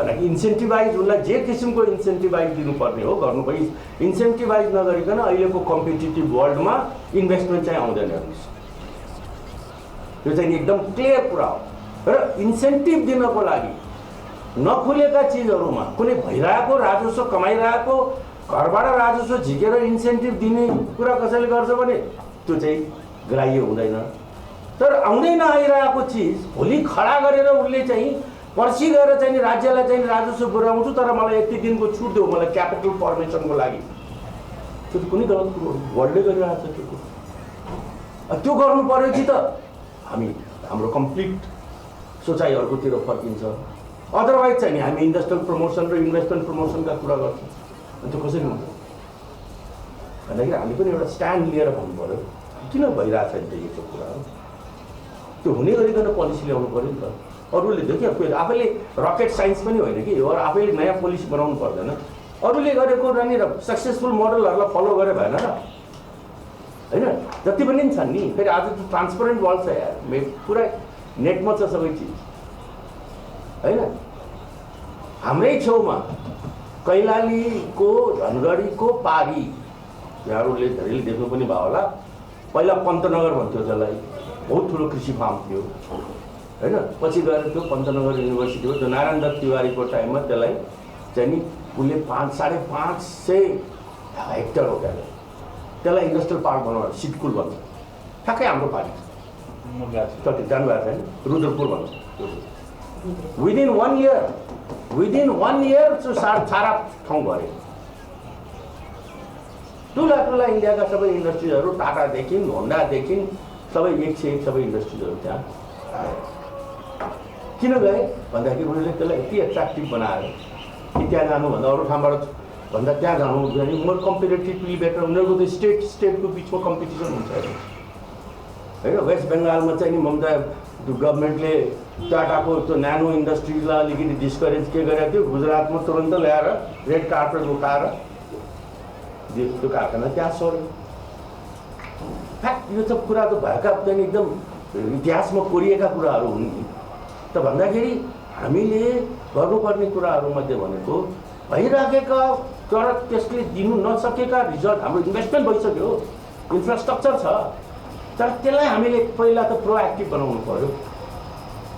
किनकि इन्सेन्टिभाइज उनलाई जे किसिमको इन्सेन्टिभाइज दिनुपर्ने हो गर्नु पनि इन्सेन्टिभाइज नगरिकन अहिलेको कम्पिटिटिभ वर्ल्डमा इन्भेस्टमेन्ट चाहिँ आउँदैन हेर्नुहोस्। यो चाहिँ एकदम क्लियर कुरा हो। र इन्सेन्टिभ दिनको लागि नखुलेका चिजहरूमा कुनै भइरहेको राजस्व कमाइरहेको घरबाट राजस्व झिकेर इन्सेन्टिभ दिने कुरा कसैले गर्छ भने त्यो चाहिँ ग्राह्य हुँदैन। तर आउँदै नआइरहेको चिज भोलि खडा गरेर उसले चाहिँ पर्सि गएर चाहिँ राज्यलाई चाहिँ राजस्व पुर्याउँछु तर मलाई यति दिनको छुट देऊ मलाई क्यापिटल फर्मेसनको लागि, त्यो त कुनै गलत कुरो हो। वर्ल्डले गरिरहेको छ त्यो कुरो। त्यो गर्नु पऱ्यो कि त हाम्रो कम्प्लिट सोचाइ अर्कोतिर फर्किन्छ। अदरवाइज चाहिँ नि हामी इन्डस्ट्रियल प्रमोसन र इन्भेस्टमेन्ट प्रमोसनका कुरा गर्छौँ, अनि त्यो कसरी हुन्छ भन्दाखेरि हामी पनि एउटा स्ट्यान्ड लिएर भन्नु पऱ्यो किन भइरहेको छ नि यो कुराहरू। त्यो हुने गरिकन पोलिसी ल्याउनु पऱ्यो नि त। अरूले देखियो आफैले रकेट साइन्स पनि होइन कि यो, आफैले नयाँ पोलिसी बनाउनु पर्दैन। अरूले गरेको र सक्सेसफुल मोडलहरूलाई फलो गरे भएन र होइन? जति पनि छन् नि, फेरि आज त ट्रान्सपरेन्ट वर्ल्ड छ यार, पुरै नेटमा छ सबै चिज होइन। हाम्रै छेउमा कैलालीको धनगढीको पारी, यहाँहरूले धेरैले देख्नु पनि भयो होला, पहिला पन्तनगर भन्थ्यो त्यसलाई, बहुत ठुलो कृषि फार्म थियो होइन। पछि गएर त्यो पन्तनगर युनिभर्सिटी हो, जो नारायण दत्त तिवारीको टाइममा त्यसलाई चाहिँ नि उसले 550 हेक्टर हो क्या, त्यसलाई इन्डस्ट्रियल पार्क बनाउनु, सिटकुल भन्छ, ठ्याक्कै हाम्रो पारी कति जानुभएको छैन, रुद्रपुर भन्छ। विदिन वान इयर त्यो सारा ठाउँ गरे। ठुला इन्डियाका सबै इन्डस्ट्रिजहरू टाटादेखि होन्डादेखि सबै एक सबै इन्डस्ट्रिजहरू त्यहाँ किन गए भन्दाखेरि उनीहरूले त्यसलाई यति एट्र्याक्टिभ बनाएर कि त्यहाँ जानुभन्दा अरू ठाउँबाट भन्दा त्यहाँ जानु भने मोर कम्पेरिटिभली बेटर। उनीहरूको त स्टेटको बिचमा कम्पिटिसन हुन्छ होइन। वेस्ट बेङ्गालमा चाहिँ नि ममता गभर्मेन्टले टाटाको त्यो न्यानो इन्डस्ट्रिजलाई अलिकति डिस्करेज के गरेको थियो, गुजरातमा तुरन्त ल्याएर रेड कार्पेट उठाएर त्यो कारखाना त्यहाँ सर्यो। फ्याक्ट यो सब कुरा त भएका चाहिँ एकदम इतिहासमा कोरिएका कुराहरू हुन् नि त भन्दाखेरि हामीले गर्नुपर्ने कुराहरूमध्ये भनेको भइराखेका तर त्यसले दिनु नसकेका रिजल्ट, हाम्रो इन्भेस्टमेन्ट भइसक्यो, इन्फ्रास्ट्रक्चर छ, तर त्यसलाई हामीले पहिला त प्रोएक्टिभ बनाउनु पऱ्यो,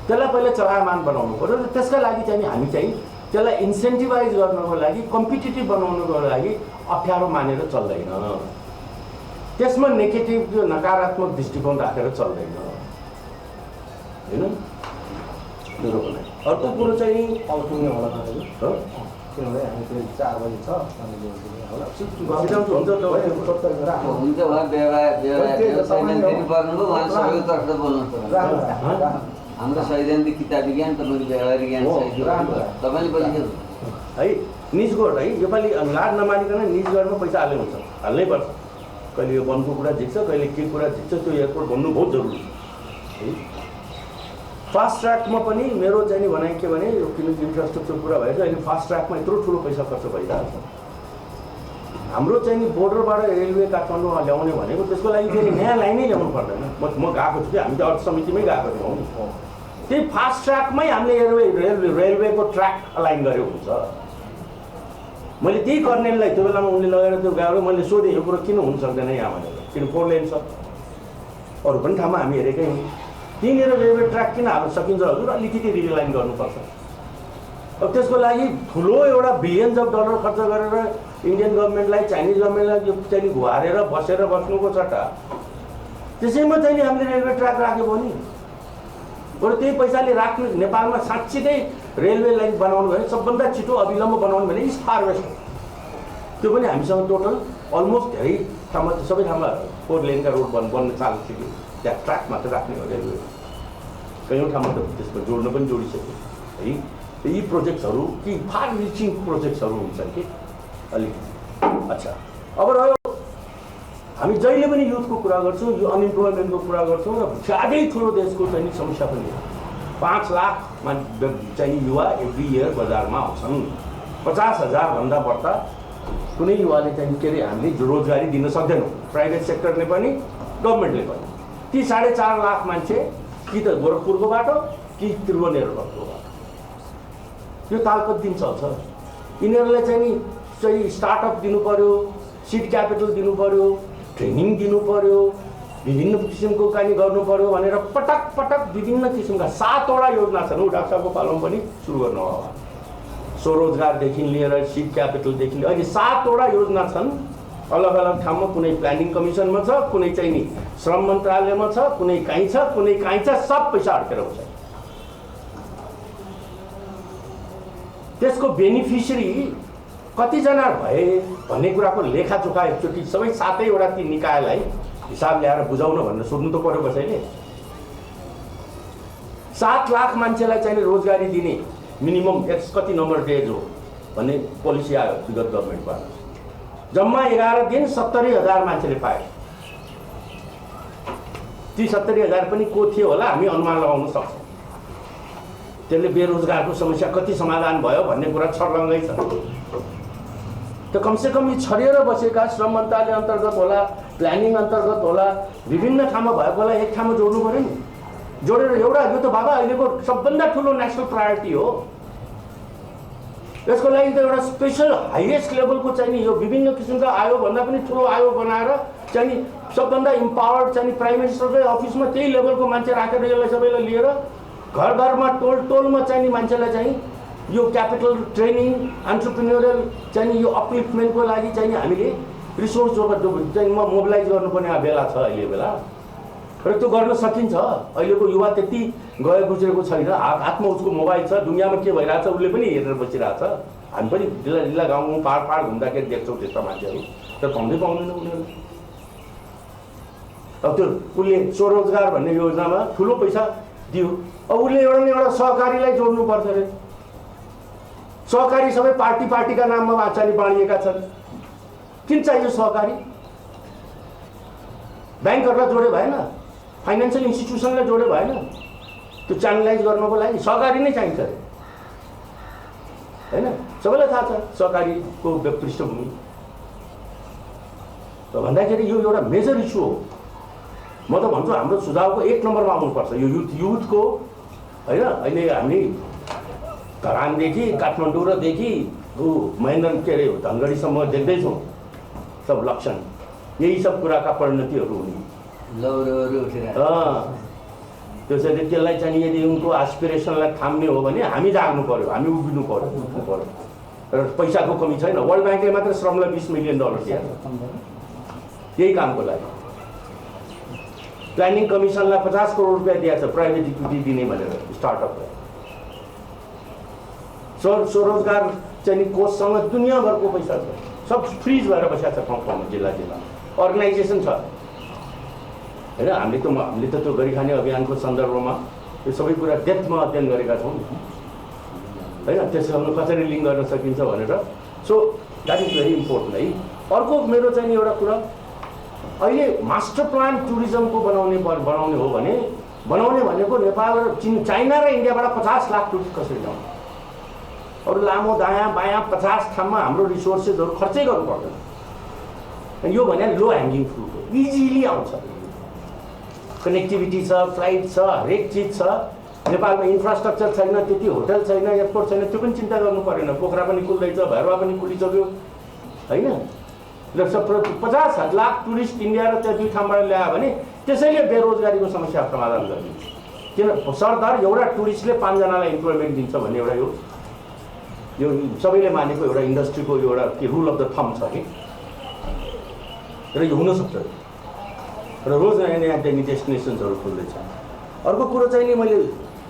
त्यसलाई पहिला चलायमान बनाउनु पऱ्यो र त्यसका लागि चाहिँ हामी चाहिँ त्यसलाई इन्सेन्टिभाइज गर्नको लागि कम्पिटिटिभ बनाउनको लागि अप्ठ्यारो मानेर चल्दैन, त्यसमा नेगेटिभ यो नकारात्मक दृष्टिकोण राखेर चल्दैन होइन। मेरो भनाइ अर्को कुरो चाहिँ आउटुने होला किनभने हामी फेरि 4 बजी छ हुन्छ उहाँ हाम्रो सैद्धान्तिक किताब विज्ञान तपाईँको व्यवहारिक ज्ञान तपाईँले पछि है निजगढ है योपालि लाड नमानिकन निजगढमा पैसा हाल्नै हुन्छ, हाल्नै पर्छ। कहिले यो वनको कुरा झिक्छ, कहिले के कुरा झिक्छ, त्यो एयरपोर्ट बन्नु बहुत जरुरी छ है। फास्ट ट्र्याकमा पनि मेरो चाहिँ भनाइ के भने यो किनकि इन्फ्रास्ट्रक्चर कुरा भएछ, अहिले फास्ट ट्र्याकमा यत्रो ठुलो पैसा खर्च भइरहेको छ। हाम्रो चाहिँ बोर्डरबाट रेलवे काठमाडौँ ल्याउने भनेको त्यसको लागि फेरि नयाँ लाइनै ल्याउनु पर्दैन। म गएको छु कि हामी त अर्थ समितिमै गएको थियौँ, त्यही फास्ट ट्र्याकमै हामीले रेलवेको ट्र्याक अलाइन गरेको हुन्छ। मैले त्यही कर्नेललाई त्यो बेलामा उनले लगेर त्यो गएर मैले सोधेँ यो कुरो किन हुन सक्दैन यहाँ भनेर, किन 4 लेन छ, अरू पनि ठाउँमा हामी हेरेकै हौँ, त्यहीँनिर रेलवे ट्र्याक किन हाल्न सकिन्छ हजुर, अलिकति रिलाइन गर्नुपर्छ। अब त्यसको लागि ठुलो एउटा बिलियन्स अफ डलर खर्च गरेर इन्डियन गभर्मेन्टलाई चाइनिज गभर्मेन्टलाई यो चाहिँ घुहारेर बसेर बस्नुको सट्टा त्यसैमा चाहिँ हामीले रेलवे ट्र्याक राख्यो भने बरु त्यही पैसाले राख्नु। नेपालमा साँच्चीकै रेलवे लाइन बनाउनु भने सबभन्दा छिटो अविलम्ब बनाउनु भने इस्ट फारवेस्ट, त्यो पनि हामीसँग टोटल अलमोस्ट धेरै ठाउँमा सबै ठाउँमा 4 लेनका रोड बन्न चालिसक्यो, त्यहाँ ट्र्याक मात्र राख्ने हो रेलवे, कयौँ ठाउँमा त त्यसमा जोड्न पनि जोडिसक्यो है। यी प्रोजेक्ट्सहरू कि फार रिचिङ प्रोजेक्ट्सहरू हुन्छन् कि अलिकति। अच्छा, अब रह्यो हामी जहिले पनि युथको कुरा गर्छौँ, यो अनइम्प्लोइमेन्टको कुरा गर्छौँ र ज्यादै ठुलो देशको चाहिँ समस्या पनि हो। 5 लाख चाहिँ युवा एभ्री इयर बजारमा आउँछन्, 50,000 भन्दा बढ्ता कुनै युवाले चाहिँ के अरे हामीले रोजगारी दिन सक्दैनौँ, प्राइभेट सेक्टरले पनि गभर्मेन्टले पनि। ती 4.5 लाख मान्छे कि त गोरखपुरको बाटो कि त्रिभुवनेश्वरको बाटो, यो ताल कति दिन चल्छ? यिनीहरूलाई चाहिँ स्टार्टअप दिनु पऱ्यो, सिड क्यापिटल दिनु पऱ्यो, ट्रेनिङ दिनु पऱ्यो, विभिन्न किसिमको काम गर्नु पऱ्यो भनेर पटक पटक विभिन्न किसिमका 7वटा योजना छन्। डाक्टर साहबको पालोमा पनि सुरु गर्नु हो, स्वरोजगारदेखि लिएर सिड क्यापिटलदेखि लिएर अहिले 7वटा योजना छन् अलग अलग ठाउँमा। कुनै प्लानिङ कमिसनमा छ, कुनै चाहिँ नि श्रम मन्त्रालयमा छ, कुनै काहीँ छ, कुनै काहीँ छ, सब पैसा अड्केर हुन्छ। त्यसको बेनिफिसियरी कतिजना भए भन्ने कुराको लेखाजोखा एकचोटि सबै 7वटा ती निकायलाई हिसाब ल्याएर बुझाउन भनेर सोध्नु त पर्यो कसैले। 7 लाख मान्छेलाई चाहिँ रोजगारी दिने मिनिमम एक्स कति नम्बर डेज हो भन्ने पोलिसी आयो विगत गभर्मेन्टबाट। जम्मा 11 दिन 70,000 मान्छेले पाए। ती 70,000 पनि को थियो होला हामी अनुमान लगाउन सक्छौँ। त्यसले बेरोजगारको समस्या कति समाधान भयो भन्ने कुरा छर्लङ्गै छ। त कमसेकम यी छरिएर बसेका श्रम मन्त्रालय अन्तर्गत होला, प्लानिङ अन्तर्गत होला, विभिन्न ठाउँमा भएकोलाई एक ठाउँमा जोड्नु पऱ्यो नि। जोडेर एउटा यो त बाबा अहिलेको सबभन्दा ठुलो नेसनल प्रायोरिटी हो। यसको लागि त एउटा स्पेसल हाइएस्ट लेभलको चाहिँ नि यो विभिन्न किसिमका आयोगभन्दा पनि ठुलो आयोग बनाएर चाहिँ नि सबभन्दा इम्पावर्ड चाहिँ प्राइम मिनिस्टरकै अफिसमा त्यही लेभलको मान्छे राखेर यसलाई सबैलाई लिएर घर घरमा टोलमा चाहिँ नि मान्छेलाई चाहिँ यो क्यापिटल ट्रेनिङ एन्टरप्रेन्योरियल चाहिँ यो अपलिफ्टमेन्टको लागि चाहिँ हामीले रिसोर्स चाहिँ मोबिलाइज गर्नुपर्ने बेला छ अहिले बेला, र त्यो गर्न सकिन्छ। अहिलेको युवा त्यति गए गुज्रेको छैन, हातमा उसको मोबाइल छ, दुनियाँमा के भइरहेछ उसले पनि हेरेर बसिरहेछ। हामी पनि जिल्ला गाउँ पाहाड घुम्दाखेरि देख्छौँ त्यस्ता मान्छेहरू, तर पाउँदैन उनीहरू। अब त्यो उसले स्वरोजगार भन्ने योजनामा ठुलो पैसा दियो, अब उसले एउटा न एउटा सहकारीलाई जोड्नु पर्छ अरे। सहकारी सबै पार्टीका नाममा वाचानी बाँडिएका छन्, किन चाहियो सहकारी? ब्याङ्कहरूलाई जोडे भएन, फाइनेन्सियल इन्स्टिट्युसनलाई जोडे भएन, त्यो च्यानलाइज गर्नको लागि सहकारी नै चाहिन्छ अरे होइन। सबैलाई थाहा छ सहकारीको पृष्ठभूमि भन्दाखेरि यो एउटा मेजर इस्यु हो। म त भन्छु हाम्रो सुझावको 1 नम्बरमा आउनुपर्छ यो युथको होइन। अहिले हामी धरानदेखि काठमाडौँ रदेखि महेन्द्र के अरे धनगढीसम्म देख्दैछौँ सब लक्षण, यही सब कुराका परिणतिहरू हुने। त्यसैले त्यसलाई चाहिँ यदि उनको एस्पिरेसनलाई थाम्ने हो भने हामी जाग्नु पर्यो, हामी उभिनु पर्यो। र पैसाको कमी छैन। वर्ल्ड ब्याङ्कले मात्र श्रमलाई $20 मिलियन दिएको छ यही कामको लागि। प्लानिङ कमिसनलाई 50 करोड रुपियाँ दिएको छ प्राइभेट इक्विटी दिने भनेर स्टार्टअपलाई। स्वरोजगार चाहिँ कोषसँग दुनियाँभरको पैसा छ, सब फ्रिज भएर बसेको छ ठाउँ जिल्ला अर्गनाइजेसन छ होइन। हामीले त त्यो गरिखाने अभियानको सन्दर्भमा यो सबै कुरा डेप्थमा अध्ययन गरेका छौँ होइन, त्यससँग कसरी लिङ्क गर्न सकिन्छ भनेर। So that is very important है। अर्को मेरो चाहिँ एउटा कुरा, अहिले मास्टर प्लान टुरिज्मको बनाउने हो भने बनाउने भनेको नेपाल र चाइना र इन्डियाबाट 50 लाख टुरिस्ट कसरी ल्याउने? अरू लामो दायाँ बायाँ 50 ठाउँमा हाम्रो रिसोर्सेसहरू खर्चै गर्नु पर्दैन। यो भने लो ह्याङ्गिङ फ्रुट हो, इजिली आउँछ। कनेक्टिभिटी छ, फ्लाइट छ, हरेक चिज छ, नेपालमा इन्फ्रास्ट्रक्चर छैन, त्यति होटल छैन, एयरपोर्ट छैन, त्यो पनि चिन्ता गर्नु परेन। पोखरा पनि खुल्दैछ, भैरवा पनि खुलिसक्यो होइन। र 50 लाख टुरिस्ट इन्डिया र त्यो 2 ठाउँबाट ल्यायो भने त्यसैले बेरोजगारीको समस्या समाधान गर्ने। किन सरदार एउटा टुरिस्टले 5 जनालाई इम्प्लोइमेन्ट दिन्छ भन्ने एउटा यो सबैले मानेको एउटा इन्डस्ट्रीको एउटा के रुल अफ द थम छ कि, र यो हुनसक्छ। र रोज नयाँ नयाँ डेस्टिनेसन्सहरू खुल्दैछ। अर्को कुरो चाहिँ नि मैले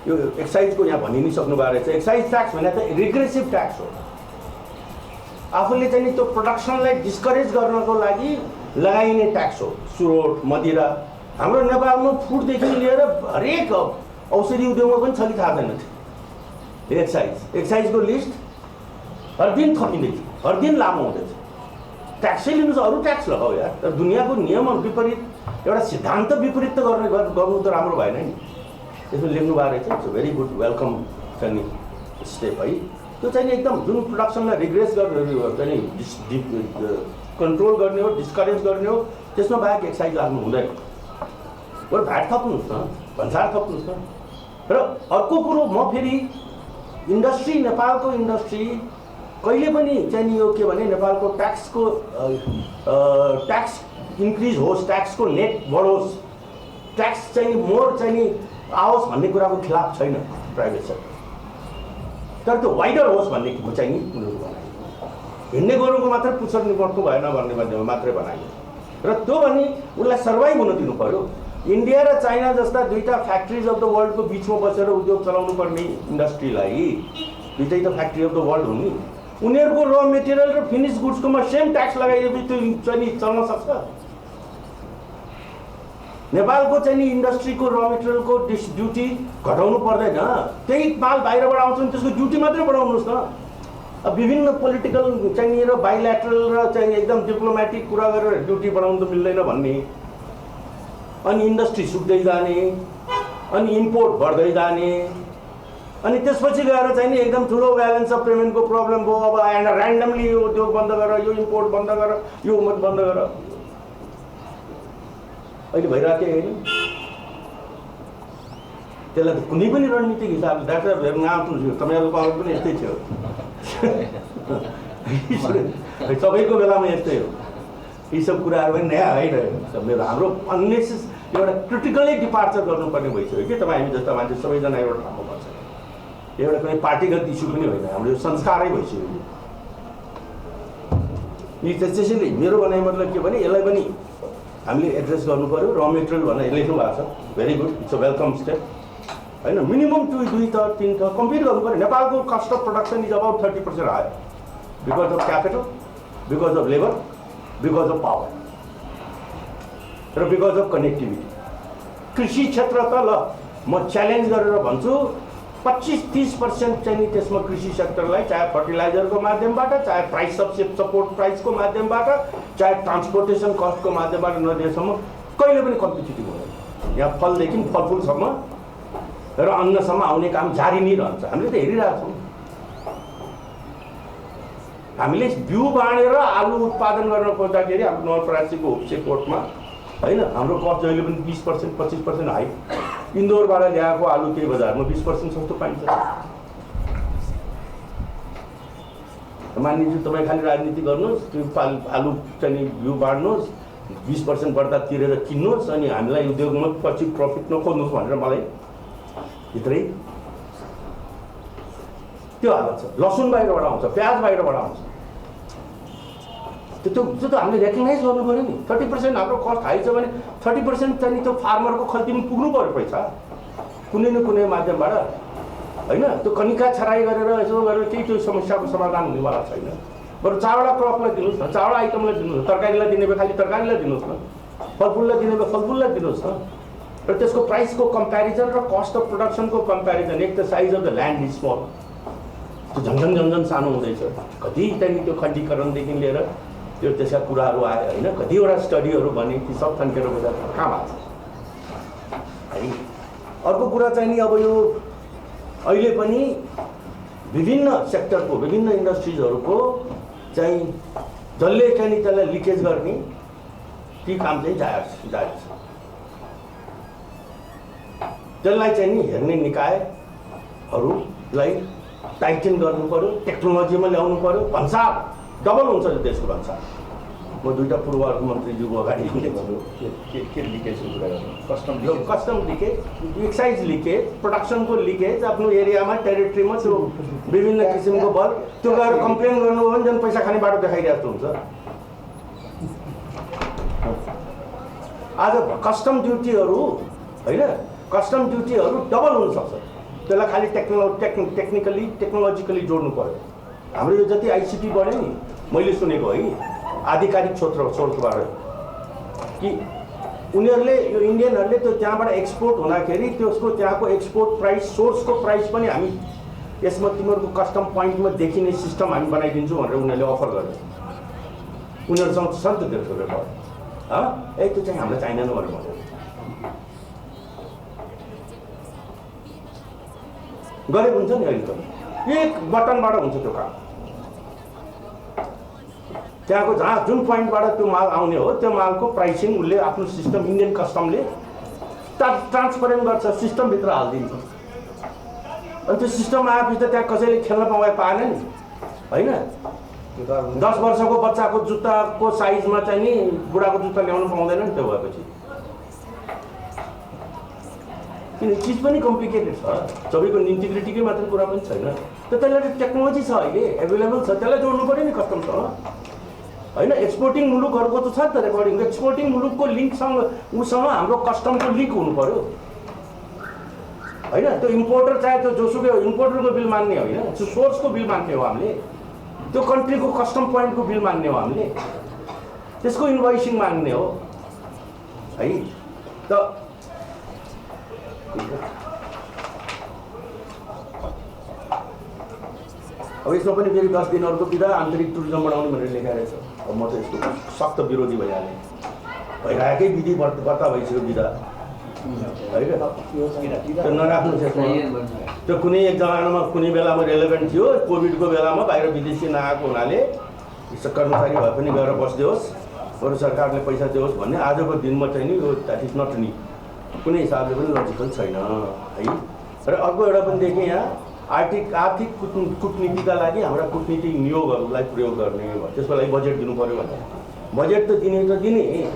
यो एक्साइजको यहाँ भनि नै सक्नु भएको रहेछ। एक्साइज ट्याक्स भने त रिग्रेसिभ ट्याक्स हो। आफूले चाहिँ नि त्यो प्रोडक्सनलाई डिस्करेज गर्नको लागि लगाइने ट्याक्स हो। सुरोट, मदिरा, हाम्रो नेपालमा फुडदेखि लिएर हरेक औषधि उद्योगमा पनि छ कि थाहा छैन। एक्साइजको लिस्ट हर दिन थपिँदैछ, हर दिन लामो हुँदैछ। ट्याक्सै लिनु छ, अरू ट्याक्स लगाऊ यार। तर दुनियाँको नियम विपरीत एउटा सिद्धान्त विपरीत त गर्नु त राम्रो भएन नि। त्यसमा लेख्नु भएको रहेछ। इट्स भेरी गुड वेलकम चाहिँ नि स्टेप है। त्यो चाहिँ नि एकदम जुन प्रोडक्सनलाई रिग्रेस गर्ने चाहिँ कन्ट्रोल गर्ने हो, डिस्करेज गर्ने हो, त्यसमा बाहेक एक्साइज लाग्नु हुँदैन। बरु भ्याट थप्नुहोस् न, भन्सार थप्नुहोस् न। र अर्को कुरो म फेरि इन्डस्ट्री, नेपालको इन्डस्ट्री कहिले पनि चाहिँ नि यो के भने नेपालको ट्याक्सको ट्याक्स इन्क्रिज होस्, ट्याक्सको नेट बढोस्, ट्याक्स चाहिँ मोर चाहिँ नि आओस् भन्ने कुराको खिलाफ छैन प्राइभेट सेक्टर। तर त्यो वाइडर होस् भन्ने चाहिँ नि उनीहरू बनायो। हिँड्ने गोरुको मात्रै पुच्छर निपट्नु भएन भन्ने माध्यममा मात्रै बनायो। र त्यो भने उसलाई सर्भाइभ हुन दिनु पर्यो। इन्डिया र चाइना जस्ता 2टा फ्याक्ट्रिज अफ द वर्ल्डको बिचमा बसेर उद्योग चलाउनु पर्ने इन्डस्ट्रीलाई 2टै त फ्याक्ट्री अफ द वर्ल्ड हुन् नि, उनीहरूको र मेटेरियल र फिनिस गुड्सकोमा सेम ट्याक्स लगाइदिएपछि त्यो चाहिँ नि चल्न सक्छ। नेपालको चाहिँ नि इन्डस्ट्रीको र मेटेरियलको ड्युटी घटाउनु पर्दैन। त्यही माल बाहिरबाट आउँछ भने त्यसको ड्युटी मात्रै बढाउनुहोस् न। अब विभिन्न पोलिटिकल चाहिँ नि र बाइल्याटरल र चाहिँ एकदम डिप्लोमेटिक कुरा गरेर ड्युटी बढाउनु त मिल्दैन भन्ने, अनि इन्डस्ट्री सुक्दै जाने, अनि इम्पोर्ट बढ्दै जाने, अनि त्यसपछि गएर चाहिँ नि एकदम ठुलो ब्यालेन्स अफ पेमेन्टको प्रब्लम भयो। अब ऱ्यान्डमली यो उद्योग बन्द गर, यो इम्पोर्ट बन्द गर, यो बन्द गर, अहिले भइरहेको होइन। त्यसलाई त कुनै पनि रणनीतिक हिसाबले डाक्टर हेर्नु आउँथ्यो, तपाईँहरूको पावर पनि यस्तै थियो। सबैको बेलामा यस्तै हो। यी सब कुराहरू पनि नयाँ आइरहेको छ। मेरो हाम्रो अननेसेस एउटा क्रिटिकली डिपार्चर गर्नुपर्ने भइसक्यो कि तपाईँ हामी जस्ता मान्छे सबैजना एउटा ठाउँमा पर्छ। एउटा कुनै पार्टीगत इस्यु पनि होइन, हाम्रो संस्कारै भइसक्यो। यी त्यसैले मेरो भनाइ मतलब के भने यसलाई पनि हामीले एड्रेस गर्नु पर्यो। र मेटेरियल भनेर लेख्नु भएको छ, very good, it's a welcome step होइन। मिनिमम 2 थर्ड 3 थर्ड कम्प्लिट गर्नु पर्यो। नेपालको cost of production is about 30% higher because of capital, because of labour, because of power र बिकज अफ कनेक्टिभिटी। कृषि क्षेत्र त ल म च्यालेन्ज गरेर भन्छु 25-30% चाहिँ नि त्यसमा कृषि सेक्टरलाई चाहे फर्टिलाइजरको माध्यमबाट, चाहे प्राइस सपोर्ट प्राइसको माध्यमबाट, चाहे ट्रान्सपोर्टेसन कस्टको माध्यमबाट नदिएसम्म कहिले पनि कम्पिटिटिभ हुँदैन। यहाँ फलदेखि फलफुलसम्म र अन्नसम्म आउने काम जारी नै रहन्छ। हामीले त हेरिरहेको छौँ। हामीले बिउ बाँडेर आलु उत्पादन गर्न खोज्दाखेरि हाम्रो नवलपरासीको होप्से कोर्टमा होइन हाम्रो कस्ट जहिले पनि 20% 25% हाई। इन्दोरबाट ल्याएको आलु केही बजारमा 20% सस्तो पाइन्छ। मानिलिनु तपाईँ खालि राजनीति गर्नुहोस्, त्यो आलु चाहिँ बिउ बाँड्नुहोस्, 20% बढ्दा तिरेर किन्नुहोस्, अनि हामीलाई उद्योगमा पछि प्रफिट नखोज्नुहोस् भनेर मलाई भित्रै त्यो हालत छ। लसुन बाहिरबाट आउँछ, प्याज बाहिरबाट आउँछ। त्यो त हामीले रेकगनाइज गर्नु पऱ्यो नि। 30% हाम्रो कस्ट हाई छ भने 30% चाहिँ त्यो फार्मरको खल्तीमा पुग्नु पऱ्यो पैसा कुनै न कुनै माध्यमबाट होइन। त्यो कनिका छराई गरेर यसो गरेर केही त्यो समस्याको समाधान हुनेवाला छैन। बरु चावडा क्रपलाई दिनुहोस् न, चावडा आइटमलाई दिनुहोस्, तरकारीलाई दिने भए खालि तरकारीलाई दिनुहोस् न, फलफुललाई दिने भए फलफुललाई दिनुहोस् न। र त्यसको प्राइसको कम्पेरिजन र कस्ट अफ प्रोडक्सनको कम्पेरिजन, एक त size of the land is small, त्यो झन्झन सानो हुँदैछ। कति त्यहाँदेखि त्यो खण्डीकरणदेखि लिएर त्यो त्यसका कुराहरू आयो होइन। कतिवटा स्टडीहरू भने ती सब थन्केर बजार कहाँ भएको छ है। अर्को कुरा चाहिँ नि अब यो अहिले पनि विभिन्न सेक्टरको विभिन्न इन्डस्ट्रिजहरूको चाहिँ जसले चाहिँ नि त्यसलाई लिकेज गर्ने ती काम चाहिँ जायज छ। त्यसलाई चाहिँ नि हेर्ने निकायहरूलाई टाइटन गर्नु पऱ्यो, टेक्नोलोजीमा ल्याउनु पऱ्यो, भन्सार डबल हुन्छ यो देशको भन्सार। म दुईवटा पूर्व अर्थमन्त्रीज्यूको अगाडि के लिकेजको कुरा गर्नु? कस्टम लिकेज, एक्साइज लिकेज, प्रोडक्सनको लिकेज, आफ्नो एरियामा टेरिटरीमा त्यो विभिन्न किसिमको बल त्यो गएर कम्प्लेन गर्नु हो भने झन् पैसा खाने बाटो देखाइरहेको हुन्छ। आज कस्टम ड्युटीहरू होइन, कस्टम ड्युटीहरू डबल हुनसक्छ। त्यसलाई खालि टेक्नोलोजिकली जोड्नु पऱ्यो। हाम्रो यो जति आइसिटी बढ्यो नि, मैले सुनेको है आधिकारिक स्रोतबाट कि उनीहरूले यो इन्डियनहरूले त्यो त्यहाँबाट एक्सपोर्ट हुँदाखेरि त्यसको त्यहाँको एक्सपोर्ट प्राइस, सोर्सको प्राइस पनि हामी यसमा तिमीहरूको कस्टम पोइन्टमा देखिने सिस्टम हामी बनाइदिन्छौँ भनेर उनीहरूले अफर गरे। उनीहरूसँग छ नि त त्यसको रेकर्ड। त्यो चाहिँ हामीलाई चाहिँदैन भनेर भन्यो। गरे हुन्छ नि अहिले त एक बटनबाट हुन्छ त्यो काम। त्यहाँको जहाँ जुन पोइन्टबाट त्यो माल आउने हो त्यो मालको प्राइसिङ उसले आफ्नो सिस्टम, इन्डियन कस्टमले ट्रान्सपरेन्ट गर्छ, सिस्टमभित्र हालिदिन्छ। अनि त्यो सिस्टम आएपछि त त्यहाँ कसैले खेल्न पाएन नि होइन। 10 वर्षको बच्चाको जुत्ताको साइजमा चाहिँ नि बुढाको जुत्ता ल्याउनु पाउँदैन नि त्यो भएपछि। किन चिज पनि कम्प्लिकेटेड छ, सबैको इन्टिग्रिटीकै मात्र कुरा पनि छैन। त त्यसलाई टेक्नोलोजी छ अहिले एभाइलेबल छ, त्यसलाई जोड्नु पऱ्यो नि कस्टमसँग होइन। एक्सपोर्टिङ मुलुकहरूको त छ नि त रेकर्डिङ, एक्सपोर्टिङ मुलुकको लिङ्कसँग उसँग हाम्रो कस्टमको लिङ्क हुनु पऱ्यो होइन। त्यो इम्पोर्टर चाहे त्यो जोसुकै इम्पोर्टरको बिल मान्ने होइन, त्यो सोर्सको बिल मान्ने हो हामीले, त्यो कन्ट्रीको कस्टम पोइन्टको बिल मान्ने हो हामीले, त्यसको इन्भोइसिङ मान्ने हो है। त अब यसमा पनि फेरि 10 दिनहरूको बिदा आन्तरिक टुरिज्म बढाउने भनेर लेखाएको छ। अब म त यसको सख्त विरोधी भइहालेँ। भइरहेकै विधि बत्ता भइसक्यो बिदा है क्या। त्यो नराख्नु त्यसमा। त्यो कुनै एक जमानामा कुनै बेलामा रेलेभेन्ट थियो, कोभिडको बेलामा बाहिर विदेशी नआएको हुनाले कर्मचारी भए पनि गएर बस्दियोस्, बरु सरकारले पैसा दियोस् भन्ने आजको दिनमा चाहिँ नि यो द्याट इज नट नि कुनै हिसाबले पनि लजिकल छैन है। र अर्को एउटा पनि देखेँ यहाँ आर्थिक कूटनीतिका लागि हाम्रा कूटनीतिक नियोगहरूलाई प्रयोग गर्ने भयो। त्यसको लागि बजेट दिनु पऱ्यो भने बजेट त दिने,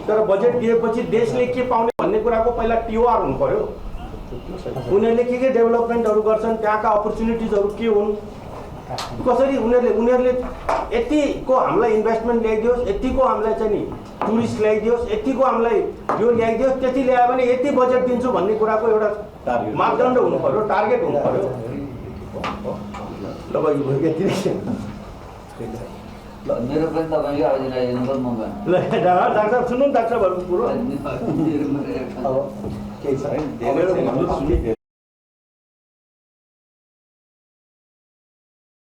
तर बजेट दिएपछि देशले के पाउने भन्ने कुराको पहिला टिओआर हुनु पऱ्यो। उनीहरूले के डेभलपमेन्टहरू गर्छन्, त्यहाँका अपर्च्युनिटिजहरू के हुन्, कसरी उनीहरूले यतिको हामीलाई इन्भेस्टमेन्ट ल्याइदियोस्, यतिको हामीलाई चाहिँ नि टुरिस्ट ल्याइदियोस्, यतिको हामीलाई यो ल्याइदियोस्, त्यति ल्यायो भने यति बजेट दिन्छु भन्ने कुराको एउटा मापदण्ड हुनु पऱ्यो, टार्गेट हुनु पऱ्यो। मेरो पनि तपाईँको आयोजना हेर्नु म डाक्टर साहब सुन्नु नि, डाक्टर साहबहरूको कुरो अब केही छ है, धेरै